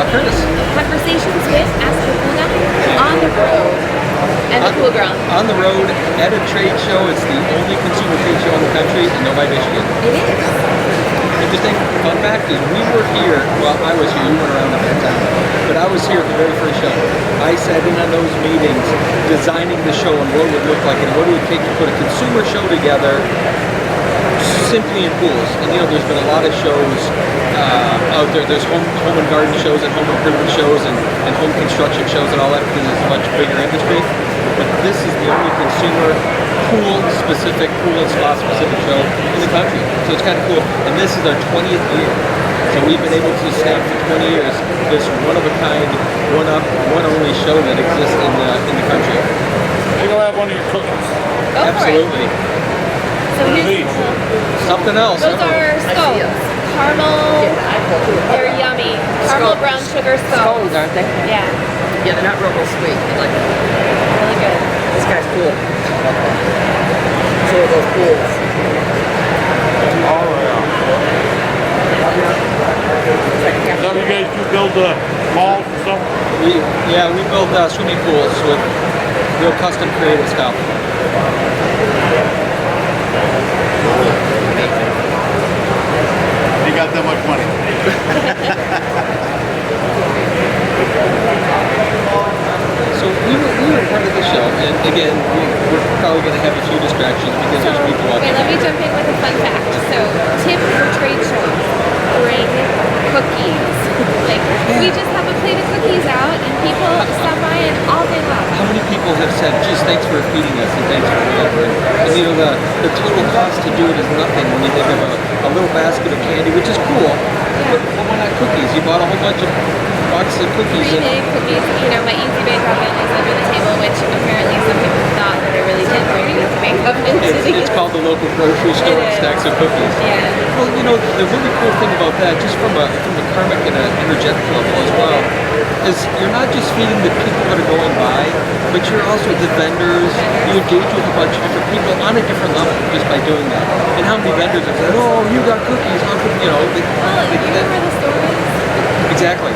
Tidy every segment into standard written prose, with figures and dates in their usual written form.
Curtis. Conversations with Ask the Cool Guy on the road and the cool girl. On the road at a trade show. It's the only consumer trade show in the country in Novi, Michigan. It is. Interesting fun fact is we were here, well, I was here, you weren't around at that time, but I was here at the very first show. I sat in on those meetings designing the show and what it would look like and what it would take to put a consumer show together simply in pools. And you know, there's been a lot of shows out there. There's home and garden shows and home improvement shows and home construction shows and all that because it's a much bigger industry. But this is the only consumer pool-specific, pool and spa-specific show in the country. So it's kind of cool. And this is our 20th year. So we've been able to sustain for 20 years this one-of-a-kind, one-only show that exists in the country. Maybe I'll have one of your cookies. Go Absolutely. For it. So here's Something else. Those are scones. Caramel. They're yummy. Caramel brown sugar scones. Scones, aren't they? Yeah. Yeah, they're not real sweet. They're like, Really good. this guy's cool. So are those pools. Oh, yeah. Is that you guys do build malls and stuff? We build swimming pools with real custom creative stuff. You got that much money. So we were part of the show, and again, we're probably going to have a few distractions because there's people watching. Wait, let me jump in with a fun fact. So, tip for trade shows: bring cookies. Like, we just have a plate of cookies out, and people stop by and all day long. How many people have said, geez, thanks for feeding us and thanks for whatever. And you know, the total cost to do it is nothing when you think of a little basket of candy, which is cool, but why not cookies? You bought a whole bunch of boxes of cookies. Three big cookies. You know, my Easy Bake Oven is under the table, which apparently some people thought that I really did bring Easy Bake Oven into the It's called the local grocery store and stacks of cookies. Yeah. Well, you know, the really cool thing about that, just from a karmic and an energetic level as well, is you're not just feeding the people that are going by, but you're also the vendors. You engage with a bunch of different people on a different level just by doing that. And how many vendors have said, oh, you got cookies, how could, you know. Well, you know where the store is? Exactly.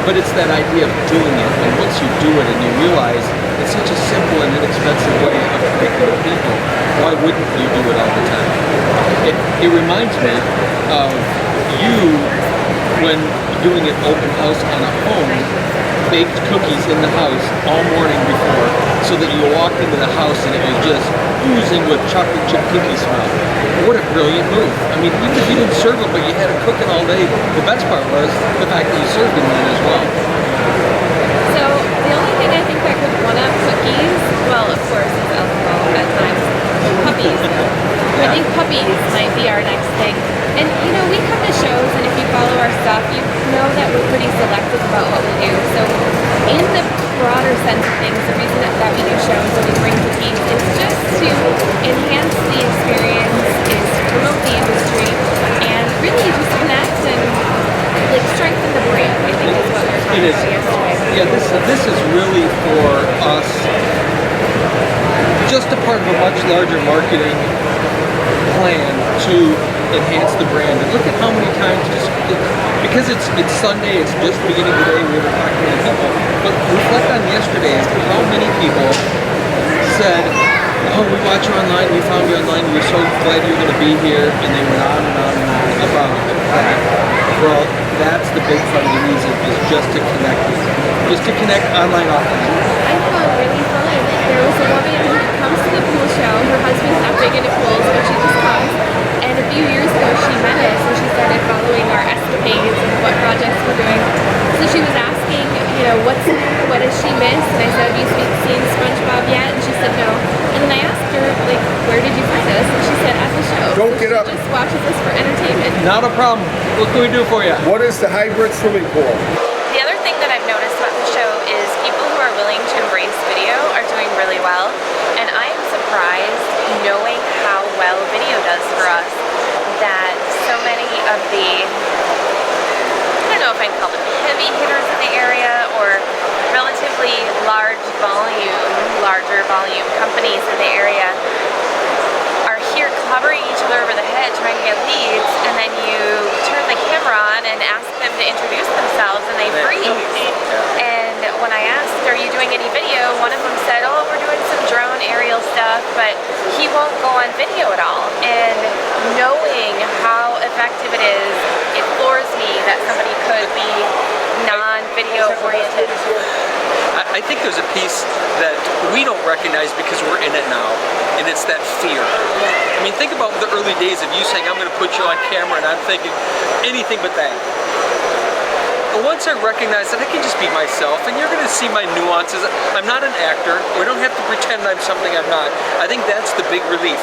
But it's that idea of doing it, and once you do it and you realize it's such a simple and inexpensive way of connecting with people, why wouldn't you do it all the time? It reminds me of you when doing an open house on a home, baked cookies in the house all morning before, so that you walked into the house and it was just oozing with chocolate chip cookie smell. What a brilliant move. I mean, even if you didn't serve them, but you had it cooking all day, the best part was the fact that you served them then as well. So, the only thing I think that could one-up cookies, well, of course, is alcohol at times. Puppies. I think puppies might be our next thing. And, you know, we come to shows, and if you follow our stuff, you know that we're pretty selective about what we do. So, in the broader sense of things, the reason that we do shows and we bring cookies is just to enhance the experience, is to promote the industry, and really just connect and like strengthen the brand, I think is what we were talking about yesterday. Yeah, this is really for us just a part of a much larger marketing plan to enhance the brand. And look at how many times, because it's Sunday, it's just the beginning of the day, we were talking to people, but reflect on yesterday as to how many people said, oh, we watch you online, we found you online, we were so glad you were going to be here, and they went on and on and on about that. Well, that's the big part of the reason, is just to connect with them. Just to connect online offline. I found really fun. There was a woman who comes to the pool show, her husband's not big into pools, but she just comes. And a few years ago, she met us and she started following our escapades and what projects we're doing. So she was asking, you know, what does she miss? And I said, have you seen SpongeBob yet? And she said, no. And then I asked her, like, where did you find us? And she said, at the show. Don't get up. She just watches us for entertainment. Not a problem. What can we do for you? What is the hybrid swimming pool? The other thing that I've noticed about the show is people who are willing to embrace video are doing really well. And I am surprised, knowing how well video does for us, that so many of the, I don't know if I'd call them heavy hitters in the area or relatively larger volume companies in the area are here clobbering each other over the head trying to get leads, and then you turn the camera on and ask them to introduce themselves and they freeze. is, it floors me that somebody could be non-video oriented. I think there's a piece that we don't recognize because we're in it now, and it's that fear. I mean, think about the early days of you saying, I'm going to put you on camera, and I'm thinking anything but that. But once I recognize that I can just be myself, and you're going to see my nuances. I'm not an actor. We don't have to pretend I'm something I'm not. I think that's the big relief.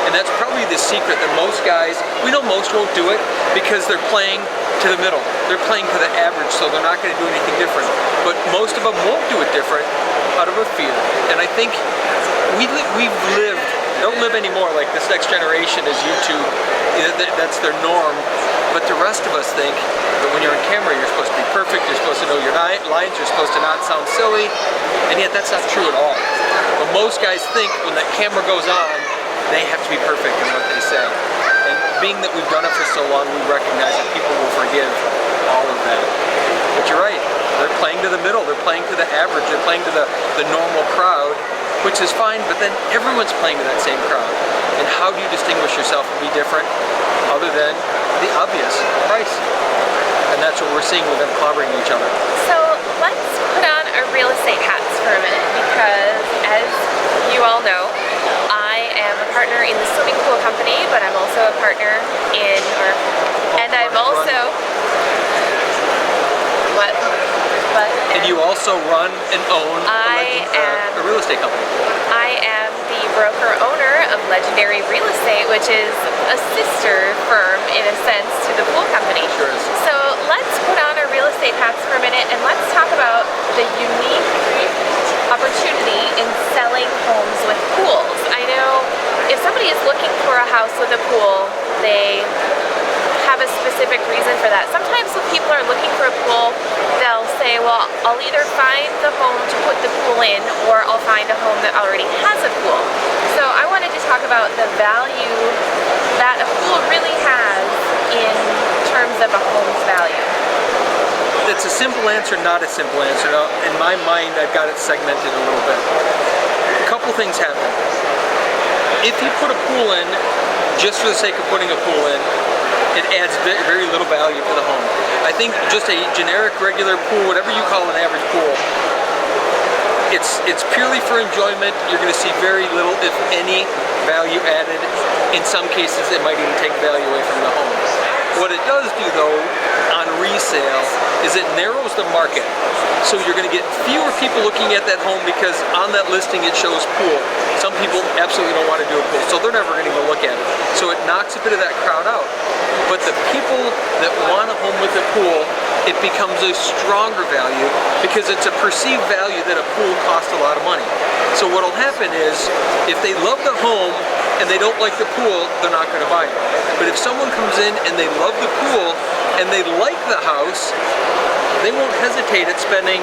And that's probably the secret that most guys, we know most won't do it because they're playing to the middle. They're playing to the average, so they're not going to do anything different. But most of them won't do it different out of a fear. And I think we've lived, don't live anymore like this next generation is YouTube. That's their norm. But the rest of us think that when you're on camera, you're supposed to be perfect, you're supposed to know your lines, you're supposed to not sound silly, and yet that's not true at all. But most guys think when that camera goes on, they have to be perfect in what they say. And being that we've done it for so long, we recognize that people will forgive all of that. But you're right, they're playing to the middle, they're playing to the average, they're playing to the normal crowd, which is fine, but then everyone's playing to that same crowd. And how do you distinguish yourself and be different other than the obvious, price? And that's what we're seeing with them clobbering each other. So let's put on our real estate hats for a minute, because as you all know, I am a partner in the swimming pool company, but I'm also a partner in, and I'm also, what? And you also run and own a real estate company. I am the broker owner of Legendary Real Estate, which is a sister firm in a sense to the pool company. Sure is. So let's put on our real estate hats for a minute and let's talk about the unique opportunity in selling homes with pools. I know if somebody is looking for a house with a pool, they have a specific reason for that. Sometimes when people are looking for a pool, they'll say, well, I'll either find the home to put the pool in, or I'll find a home that already has a pool. So I wanted to talk about the value that a pool really has in terms of a home's value. It's a simple answer, not a simple answer. Now, in my mind, I've got it segmented a little bit. A couple things happen. If you put a pool in just for the sake of putting a pool in, it adds very little value to the home. I think just a generic, regular pool, whatever you call an average pool, it's purely for enjoyment. You're going to see very little, if any, value added. In some cases, it might even take value away from the home. What it does do, though, on resale, is it narrows the market. So you're going to get fewer people looking at that home because on that listing it shows pool. Some people absolutely don't want to do a pool, so they're never going to go look at it. So it knocks a bit of that crowd out. But the people that want a home with a pool, it becomes a stronger value because it's a perceived value that a pool costs a lot of money. So what will happen is, if they love the home and they don't like the pool, they're not going to buy it. But if someone comes in and they love the pool and they like the house, they won't hesitate at spending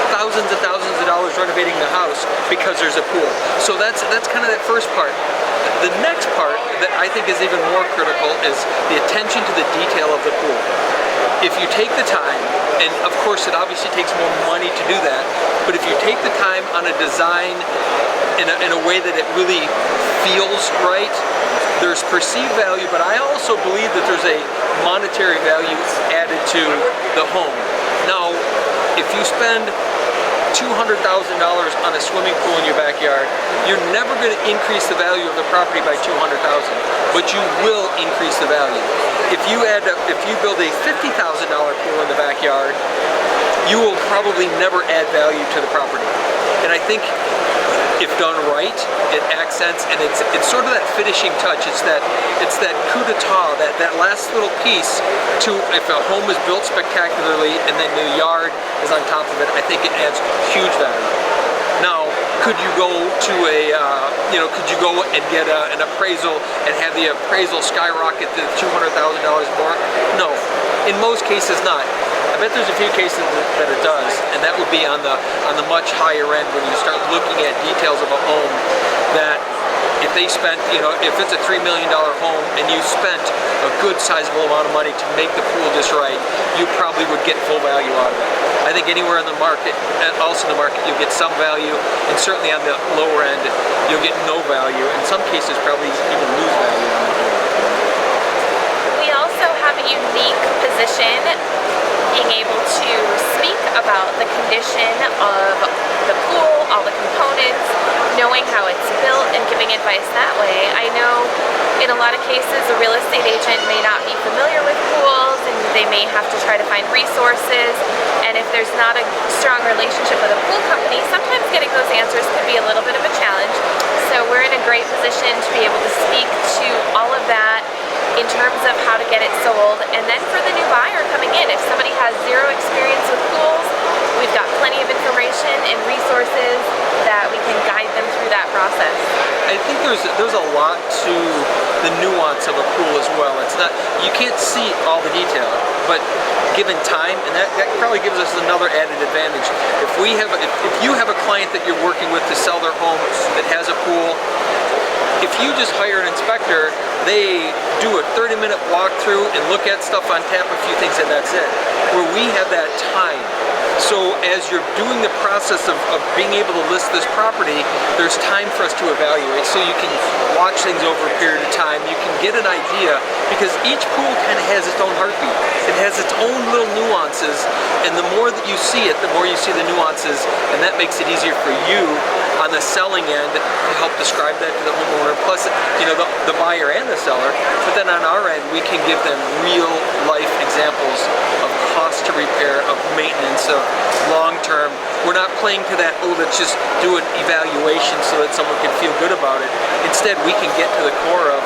thousands and thousands of dollars renovating the house because there's a pool. So that's kind of that first part. The next part that I think is even more critical is the attention to the detail of the pool. If you take the time, and of course it obviously takes more money to do that, but if you take the time on a design in a way that it really feels right, there's perceived value, but I also believe that there's a monetary value added to the home. Now, if you spend $200,000 on a swimming pool in your backyard, you're never going to increase the value of the property by $200,000, but you will increase the value. If you build a $50,000 pool in the backyard, you will probably never add value to the property. And I think if done right, it accents, and it's sort of that finishing touch. It's that coup d'etat, that last little piece to, if a home is built spectacularly and then the yard is on top of it, I think it adds huge value. Now, could you go to could you go and get an appraisal and have the appraisal skyrocket to $200,000 more? No, in most cases not. I bet there's a few cases that it does, and that would be on the much higher end when you start looking at details of a home that if they spent, if it's a $3 million home and you spent a good sizable amount of money to make the pool just right, you probably would get full value out of it. I think anywhere in the market, else in the market, you'll get some value, and certainly on the lower end, you'll get no value. In some cases, probably even lose value on the home. We also have position, being able to speak about the condition of the pool, all the components, knowing how it's built and giving advice that way. I know in a lot of cases a real estate agent may not be familiar with pools and they may have to try to find resources, and if there's not a strong relationship with a pool company, sometimes getting those answers could be a little bit of a challenge. So we're in a great position to be able to speak to all of that in terms of how to get it sold. And then for the new buyer coming in, if somebody has zero experience with pools, we've got plenty of information and resources that we can guide them through that process. I think there's a lot to the nuance of a pool as well. It's not, you can't see all the detail, but given time, and that probably gives us another added advantage. If you have a client that you're working with to sell their home that has a pool, if you just hire an inspector, they do a 30-minute walkthrough and look at stuff on tap, a few things, and that's it. Where we have that time. So as you're doing the process of being able to list this property, there's time for us to evaluate. So you can watch things over a period of time. You can get an idea, because each pool kind of has its own heartbeat. It has its own little nuances, and the more that you see it, the more you see the nuances, and that makes it easier for you on the selling end to help describe that to the homeowner, plus the buyer and the seller. But then on our end, we can give them real life examples of cost to repair, of maintenance, of long-term. We're not playing to that, oh, let's just do an evaluation so that someone can feel good about it. Instead, we can get to the core of,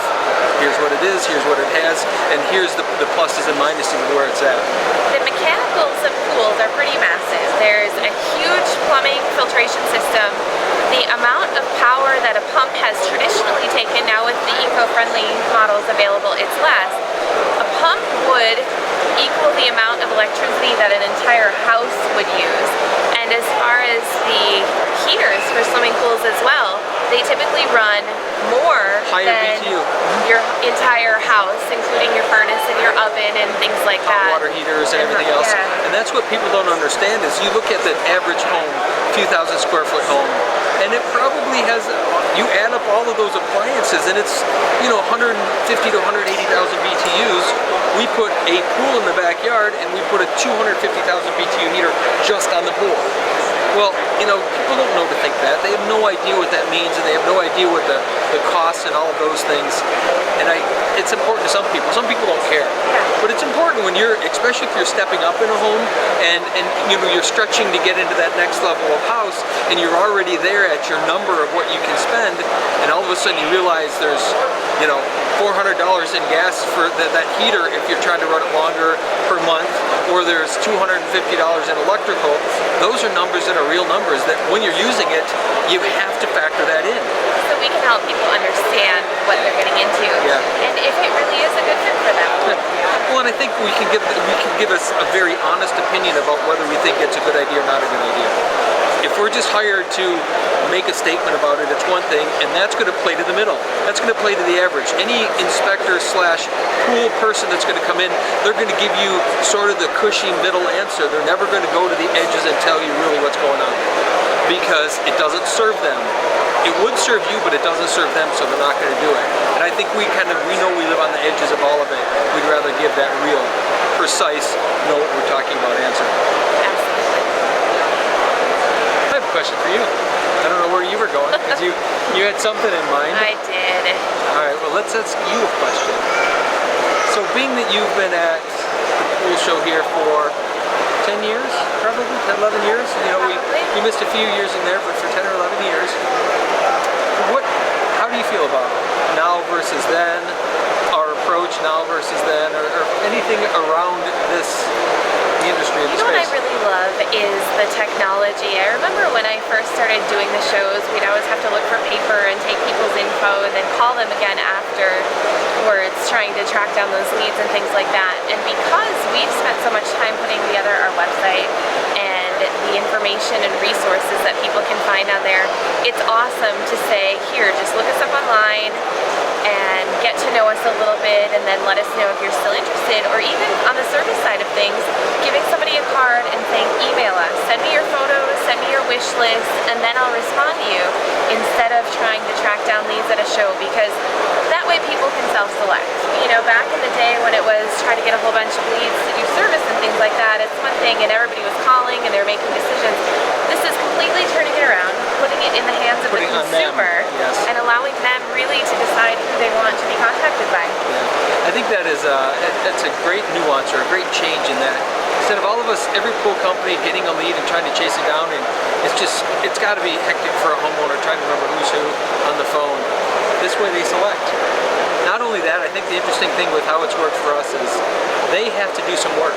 here's what it is, here's what it has, and here's the pluses and minuses of where it's at. The mechanicals of pools are pretty massive. There's a huge plumbing filtration system. The amount of power that a pump has traditionally taken, now with the eco-friendly models available, it's less. A pump would equal the amount of electricity that an entire house would use. And as far as the heaters for swimming pools as well, they typically run more higher than BTU. your entire house, including your furnace and your oven and things like that. Hot water heaters and everything else. Yeah. And that's what people don't understand is you look at the average home, few thousand square foot home, and it probably has, you add up all of those appliances and it's, 150 to 180,000 BTUs. We put a pool in the backyard and we put a 250,000 BTU heater just on the pool. Well, people don't know to think that. They have no idea what that means, and they have no idea what the costs and all of those things. And it's important to some people. Some people don't care. But it's important when especially if you're stepping up in a home and you're stretching to get into that next level of house, and you're already there at your number of what you can spend, and all of a sudden you realize there's, $400 in gas for that heater if you're trying to run it longer per month, or there's $250 in electrical. Those are numbers that are real numbers that when you're using it, you have to factor that in. So we can help people understand what they're getting into, and if it really is a good fit for them. Well, and I think we can give us a very honest opinion about whether we think it's a good idea or not a good idea. If we're just hired to make a statement about it, it's one thing, and that's going to play to the middle. That's going to play to the average. Any inspector / pool person that's going to come in, they're going to give you sort of the cushy middle answer. They're never going to go to the edges and tell you really what's going on, because it doesn't serve them. It would serve you, but it doesn't serve them, so they're not going to do it. And I think we know we live on the edges of all of it. We'd rather give that real, precise, know what we're talking about answer. I have a question for you. I don't know where you were going, because you had something in mind. I did. All right, well, let's ask you a question. So being that you've been at the pool show here for 10 years, probably 10, 11 years. We missed a few years in there, but for 10 or 11 years. How do you feel about it? Now versus then, our approach now versus then, or anything around the industry of the What I space? really love is the technology. I remember when I first started doing the shows, we'd always have to look for paper and take people's info and then call them again afterwards, trying to track down those leads and things like that. And because we've spent so much time putting together our website and the information and resources that people can find on there, it's awesome to say, here, just look us up online and get to know us a little bit, and then let us know if you're still interested. Or even on the service side of things, giving somebody a card and saying, email us, send me your photos, send me your wish list, and then I'll respond to you. instead of trying to track down leads at a show, because that way people can self-select. You know, back in the day when it was trying to get a whole bunch of leads to do service and things like that, it's one thing and everybody was calling and they were making decisions. This is completely turning it around, putting it in the hands of the Putting it on them, consumer, yes. and allowing them really to decide who they want to be contacted by. I think that is that's a great nuance or a great change in that. Instead of all of us, every pool company getting a lead and trying to chase it down, and it's got to be hectic for a homeowner trying to remember who's who on the phone. This way they select. Not only that, I think the interesting thing with how it's worked for us is they have to do some work.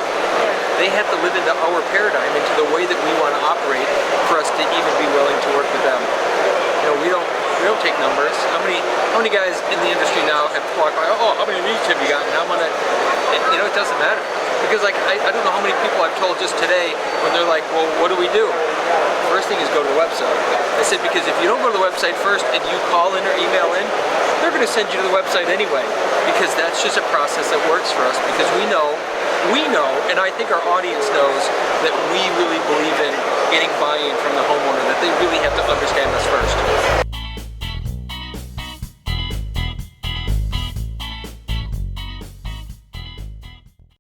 They have to live into our paradigm, into the way that we want to operate for us to even be willing to work with them. You know, we don't take numbers. How many guys in the industry now have walked by, oh, how many leads have you gotten? How many? You know, it doesn't matter. Because like, I don't know how many people I've told just today when they're like, well, what do we do? First thing is go to the website. I said, because if you don't go to the website first and you call in or email in, they're going to send you to the website anyway. Because that's just a process that works for us. Because we know, and I think our audience knows, that we really believe in getting buy-in from the homeowner, that they really have to understand